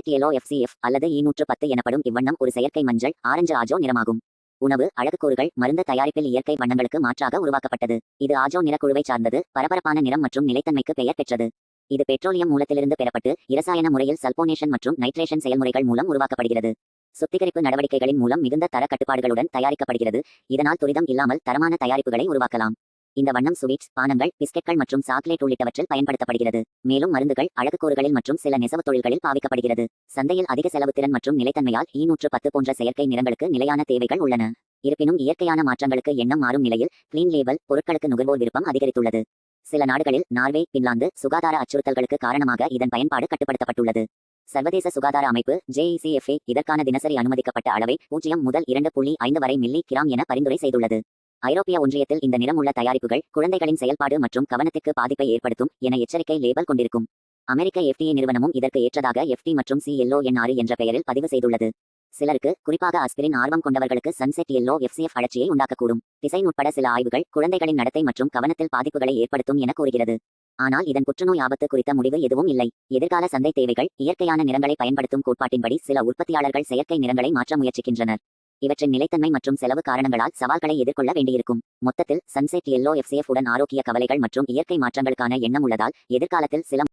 Yellow FCF அல்லது E110 எனப்படும் இவ்வண்ணம் ஒரு செயற்கை மஞ்சள் ஆரஞ்சு ஆஜோ நிறமாகும். உணவு அழகுக்கூறுகள் மருந்து தயாரிப்பில் இயற்கை வண்ணங்களுக்கு மாற்றாக உருவாக்கப்பட்டது. இது ஆஜோ நிறக்குழுவை சார்ந்தது, பரபரப்பான நிறம் மற்றும் நிலைத்தன்மைக்கு பெயர் பெற்றது. இது பெட்ரோலியம் மூலத்திலிருந்து பெறப்பட்டு இரசாயன முறையில் சல்போனேஷன் மற்றும் நைட்ரேஷன் செயல்முறைகள் மூலம் உருவாக்கப்படுகிறது. சுத்திகரிப்பு நடவடிக்கைகளின் மூலம் மிகுந்த தர கட்டுப்பாடுகளுடன் தயாரிக்கப்படுகிறது. இதனால் துரிதம் இல்லாமல் தரமான தயாரிப்புகளை உருவாக்கலாம். இந்த வண்ணம் ஸ்வீட்ஸ், பானங்கள், பிஸ்கெட்கள் மற்றும் சாக்லேட் உள்ளிட்டவற்றில் பயன்படுத்தப்படுகிறது. மேலும் மருந்துகள், அழகுக்கூறுகளில் மற்றும் சில நெசவுத் தொழில்களில் பாவிக்கப்படுகிறது. சந்தையில் அதிக செலவுத்திறன் மற்றும் நிலைத்தன்மையால் E110 போன்ற செயற்கை நிறங்களுக்கு நிலையான தேவைகள் உள்ளன. இருப்பினும் இயற்கையான மாற்றங்களுக்கு எண்ணம் மாறும் நிலையில் கிளீன் லேபல் பொருட்களுக்கு நுகர்வோர் விருப்பம் அதிகரித்துள்ளது. சில நாடுகளில் நார்வே, பின்லாந்து சுகாதார அச்சுறுத்தல்களுக்கு காரணமாக இதன் பயன்பாடு கட்டுப்படுத்தப்பட்டுள்ளது. சர்வதேச சுகாதார அமைப்பு JECFA இதற்கான தினசரி அனுமதிக்கப்பட்ட அளவை 0 முதல் 2.5 வரை மில்லி கிராம் என பரிந்துரை செய்துள்ளது. ஐரோப்பிய ஒன்றியத்தில் இந்த நிறமுள்ள தயாரிப்புகள் குழந்தைகளின் செயல்பாடு மற்றும் கவனத்திற்கு பாதிப்பை ஏற்படுத்தும் என எச்சரிக்கை லேபல் கொண்டிருக்கும். அமெரிக்க FDA நிறுவனமும் இதற்கு ஏற்றதாக FT மற்றும் CLON6 என்ற பெயரில் பதிவு செய்துள்ளது. சிலருக்கு, குறிப்பாக அஸ்பிரின் ஆர்வம் கொண்டவர்களுக்கு சன்செட் எல்லோ எஃப்சிஎஃப் அழற்சியை உண்டாக்கக்கூடும். டிசைன் உட்பட சில ஆய்வுகள் குழந்தைகளின் நடத்தை மற்றும் கவனத்தில் பாதிப்புகளை ஏற்படுத்தும் என கூறுகிறது. ஆனால் இதன் புற்றுநோய் ஆபத்து குறித்த முடிவு எதுவும் இல்லை. எதிர்கால சந்தை தேவைகள் இயற்கையான நிறங்களை பயன்படுத்தும் கோட்பாட்டின்படி சில உற்பத்தியாளர்கள் செயற்கை நிறங்களை மாற்ற முயற்சிக்கின்றனர். இவற்றின் நிலைத்தன்மை மற்றும் செலவு காரணங்களால் சவால்களை எதிர்கொள்ள வேண்டியிருக்கும். மொத்தத்தில் சன்செட் எல்லோ எஃப்சிஎஃப் உடன் ஆரோக்கிய கவலைகள் மற்றும் இயற்கை மாற்றங்களுக்கான எண்ணம் உள்ளதால் எதிர்காலத்தில் சில